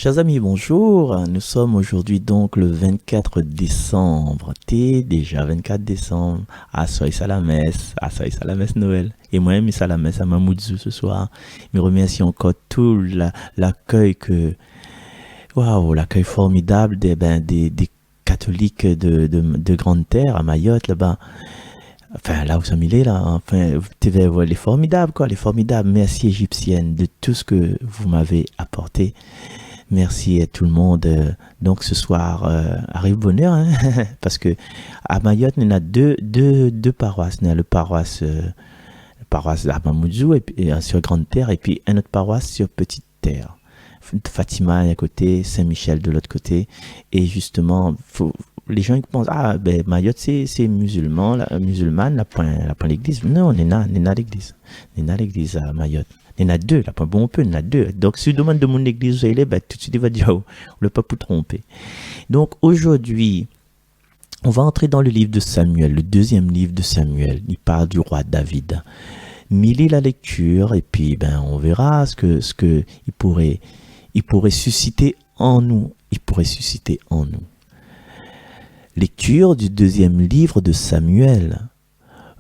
Chers amis, bonjour. Nous sommes aujourd'hui donc le 24 décembre. T'es déjà 24 décembre. Ah, soyez à la messe. Ah, soyez à la messe Noël. Et moi, je suis à la messe à Mamoudzou ce soir. Je remercie encore tout l'accueil waouh, l'accueil formidable des catholiques de Grande Terre à Mayotte là-bas. Enfin, là où ça m'est là, enfin, les formidables, quoi, les formidables. Merci égyptienne de tout ce que vous m'avez apporté. Merci à tout le monde. Donc ce soir, arrive bonheur, hein, parce que à Mayotte, il y a deux paroisses. Il y a le paroisse à Mamoudzou sur Grande Terre, et puis une autre paroisse sur Petite Terre. Fatima d'un côté, Saint-Michel de l'autre côté. Et justement, les gens ils pensent, ah ben Mayotte c'est musulman, musulmane, la point l'église. Non, on est là l'église. On est là l'église à Mayotte. Il y en a deux, là, bon, on peut, il y en a deux. Donc, si tu demandes de mon église, tout de suite, il va dire, oh, on ne peut pas vous tromper. Donc, aujourd'hui, on va entrer dans le livre de Samuel, le deuxième livre de Samuel. Il parle du roi David. Mêlez la lecture, et puis, on verra ce que il pourrait susciter en nous. Il pourrait susciter en nous. Lecture du deuxième livre de Samuel.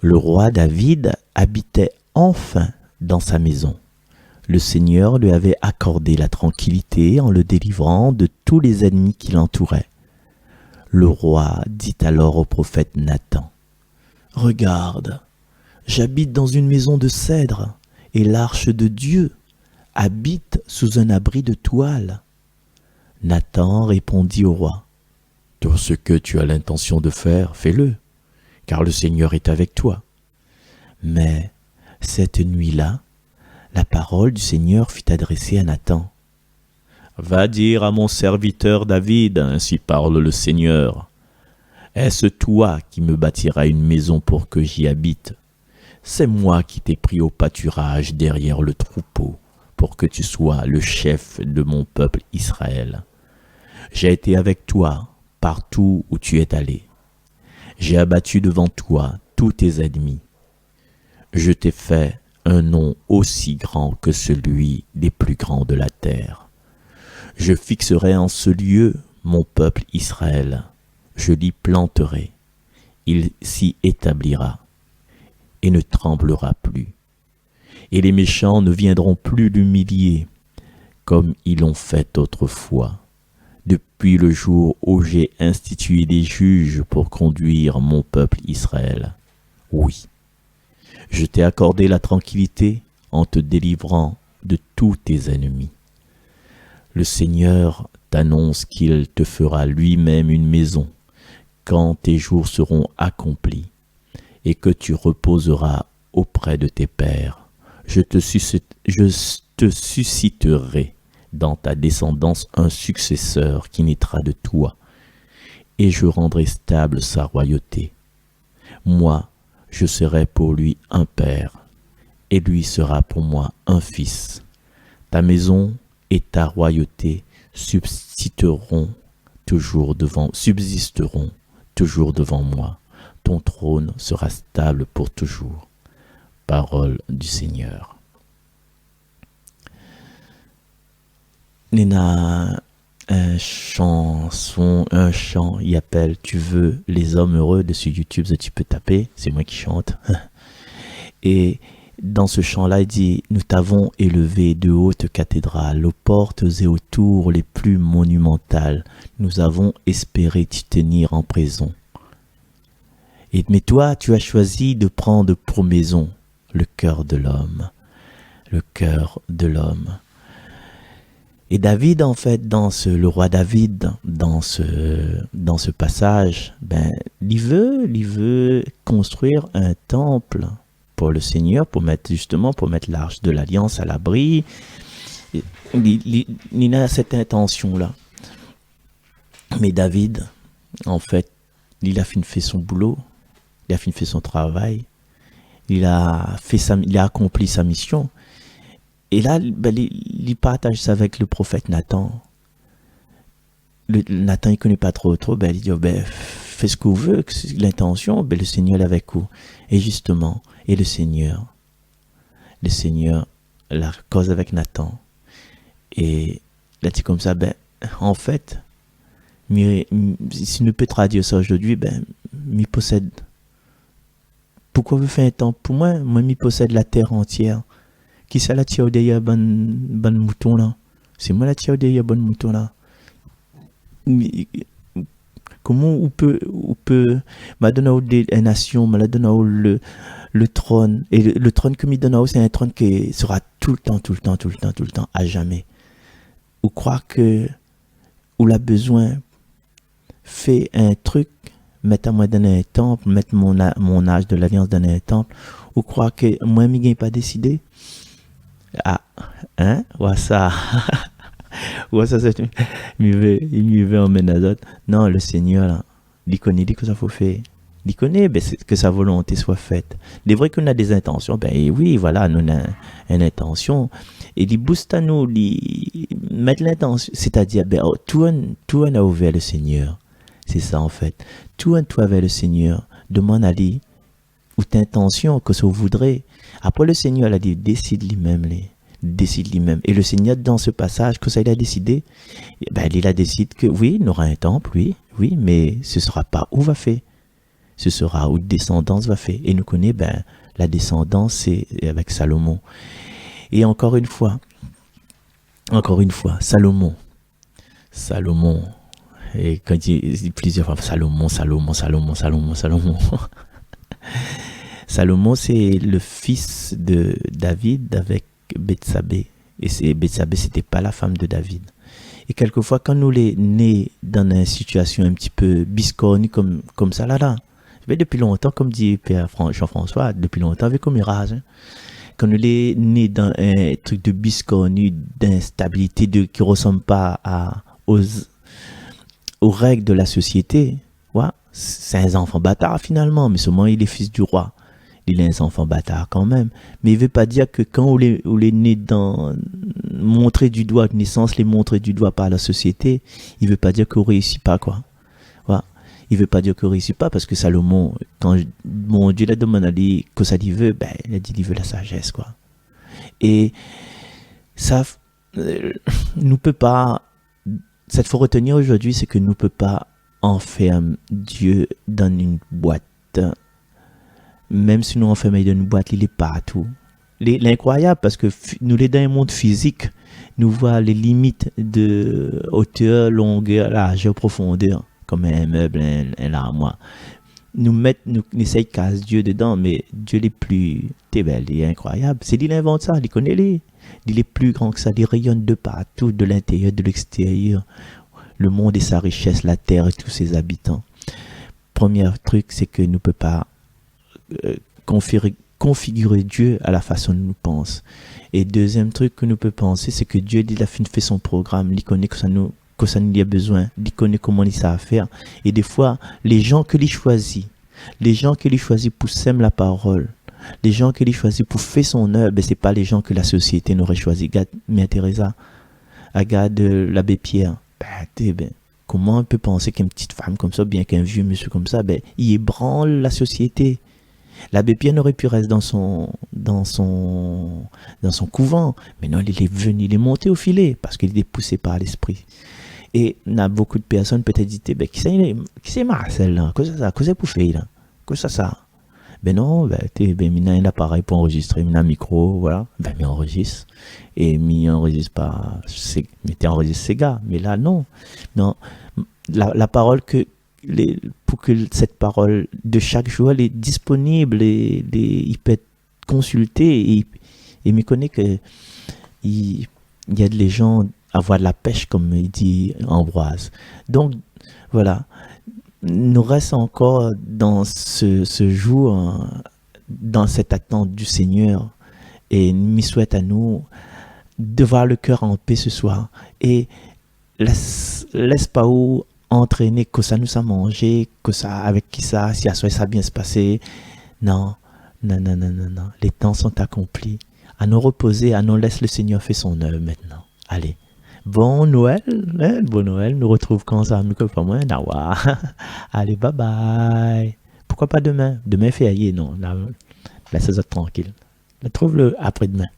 Le roi David habitait enfin dans sa maison. Le Seigneur lui avait accordé la tranquillité en le délivrant de tous les ennemis qui l'entouraient. Le roi dit alors au prophète Nathan, « Regarde, j'habite dans une maison de cèdre, et l'arche de Dieu habite sous un abri de toile. » Nathan répondit au roi, « Tout ce que tu as l'intention de faire, fais-le, car le Seigneur est avec toi. » Mais cette nuit-là, la parole du Seigneur fut adressée à Nathan. « Va dire à mon serviteur David, ainsi parle le Seigneur. Est-ce toi qui me bâtiras une maison pour que j'y habite? C'est moi qui t'ai pris au pâturage derrière le troupeau, pour que tu sois le chef de mon peuple Israël. J'ai été avec toi partout où tu es allé. J'ai abattu devant toi tous tes ennemis. Je t'ai fait un nom aussi grand que celui des plus grands de la terre. Je fixerai en ce lieu mon peuple Israël. Je l'y planterai. Il s'y établira et ne tremblera plus. Et les méchants ne viendront plus l'humilier comme ils l'ont fait autrefois, depuis le jour où j'ai institué des juges pour conduire mon peuple Israël. Oui. Je t'ai accordé la tranquillité en te délivrant de tous tes ennemis. Le Seigneur t'annonce qu'il te fera lui-même une maison quand tes jours seront accomplis et que tu reposeras auprès de tes pères. Je te susciterai dans ta descendance un successeur qui naîtra de toi, et je rendrai stable sa royauté. Moi, je serai pour lui un père, et lui sera pour moi un fils. Ta maison et ta royauté subsisteront toujours devant moi. Ton trône sera stable pour toujours. Parole du Seigneur. Nina, un chant, il appelle « Tu veux les hommes heureux » dessus YouTube, tu peux taper, c'est moi qui chante. Et dans ce chant-là, il dit « Nous t'avons élevé de hautes cathédrales, aux portes et aux tours les plus monumentales. Nous avons espéré t'y tenir en prison. Mais toi, tu as choisi de prendre pour maison le cœur de l'homme. Le cœur de l'homme. » Et David, en fait, le roi David, dans ce passage, il veut construire un temple pour le Seigneur, pour mettre l'arche de l'Alliance à l'abri. Il a cette intention-là. Mais David, en fait, il a fait son boulot, il a fait son travail, il a accompli sa mission. Et là, il partage ça avec le prophète Nathan. Nathan, il ne connaît pas trop. Il dit, fais ce que vous voulez, l'intention, le Seigneur est avec vous. Et justement, le Seigneur, la cause avec Nathan. Et Là, c'est comme ça, ben, en fait, si nous peut traduire ça aujourd'hui, ben, m'y possède. Pourquoi vous faites un temple pour moi? Moi, m'y possède la terre entière. Qui ça la tire derrière bon mouton là? C'est moi la tire derrière bon mouton là. Comment on peut m'a donné des nations, m'a donné le trône, et le trône que me donne c'est un trône qui sera tout le temps, tout le temps, tout le temps, tout le temps, à jamais. Ou croire que ou l'a besoin fait un truc, mettre à moi dans un temple, mettre mon âge de l'alliance dans un temple, ou croire que moi m'y gagne pas décidé. Ah, hein, ouais ça. Ouais, ça, c'est. Il m'y veut en ménazot. Non, le Seigneur, là, il connaît que ça faut faire. Il connaît ben, que sa volonté soit faite. Il est vrai qu'on a des intentions. Ben oui, voilà, nous avons une intention. Et il booste à nous, il met l'intention. C'est-à-dire, ben, tout on a ouvert le Seigneur. C'est ça, en fait. Tout on vers le Seigneur. Demande à lui, ou t'intention, que ça voudrait. Après, le Seigneur, il a dit, décide lui-même, décide lui-même. Et le Seigneur, dans ce passage, que ça il a décidé, ben, il a décidé que oui, il aura un temple, oui, mais ce ne sera pas où va faire. Ce sera où descendance va faire. Et nous connaissons, ben, la descendance, c'est avec Salomon. Et encore une fois, Salomon. Et quand il dit plusieurs fois, Salomon. Salomon, c'est le fils de David avec Bethsabée. Et Bethsabée, c'était pas la femme de David. Et quelquefois, quand nous les nés dans une situation un petit peu biscornue comme ça, là. Mais depuis longtemps, comme dit Père Jean-François, depuis longtemps, avec comme mirage. Quand nous les nés dans un truc de biscornue, d'instabilité, qui ne ressemble pas aux règles de la société, ouais, c'est un enfant bâtard finalement, mais seulement il est fils du roi. Il est un enfant bâtard quand même. Mais il ne veut pas dire que quand on est né dans montrer du doigt, naissance les montrer du doigt par la société, il ne veut pas dire qu'on ne réussit pas, quoi. Ouais. Il ne veut pas dire qu'on ne réussit pas, parce que Salomon, quand mon Dieu l'a demandé à lui que ça lui veut, ben, il a dit qu'il veut la sagesse, quoi. Et ça, nous peut pas, cette faut retenir aujourd'hui, c'est que nous ne peut pas enfermer Dieu dans une boîte. Même si nous enfermons dans une boîte, il est partout. L'incroyable, parce que nous, les dans un monde physique, nous voyons les limites de hauteur, longueur, largeur, profondeur, comme un meuble, un armoire. Nous essayons de casser Dieu dedans, mais Dieu est plus, il est incroyable. C'est lui qui invente ça, il connaît les. Il est plus grand que ça, il rayonne de partout, de l'intérieur, de l'extérieur. Le monde et sa richesse, la terre et tous ses habitants. Premier truc, c'est que nous ne pouvons pas configurer Dieu à la façon dont nous pensons. Et deuxième truc que nous pouvons penser, c'est que Dieu, il a fait son programme, il connaît que ça nous a besoin, il connaît comment il sait faire. Et des fois, les gens qu'il choisit pour s'aimer la parole, les gens qu'il choisit pour faire son œuvre, ben, ce n'est pas les gens que la société n'aurait choisi. Regarde Mère Teresa, regarde l'abbé Pierre. Comment on peut penser qu'une petite femme comme ça, bien qu'un vieux monsieur comme ça, ben, il ébranle la société. L'abbé Pierre n'aurait pu rester dans son couvent, mais non, il est venu, il est monté au filet parce qu'il est poussé par l'esprit. Et il y a beaucoup de personnes peut-être disent, ben, qui c'est Marcel là? Qu'est-ce que ça? Qu'est-ce que pour faire là? Qu'est-ce que ça? Ben non, il y a un appareil pour enregistrer, il y a un micro, voilà, ben il enregistre. Et il enregistre pas, mais tu enregistres ces gars, mais là non. Non, la parole pour que cette parole de chaque jour elle est disponible, il peut être consulté, et me connaît que il y a des gens avoir de la pêche, comme il dit Ambroise. Donc voilà, nous reste encore dans ce jour, dans cette attente du Seigneur, et il souhaite à nous de voir le cœur en paix ce soir, et laisse pas où entraîner que ça nous a mangé, que ça avec qui ça, si ça a bien se passer. Non, les temps sont accomplis. À nous reposer, à nous laisser le Seigneur faire son œuvre maintenant. Allez, bon Noël, bon Noël, nous retrouve quand ça, nous pas moins, allez, bye bye. Pourquoi pas demain? Demain férié, non, laissez-le tranquille. Trouve-le après-demain.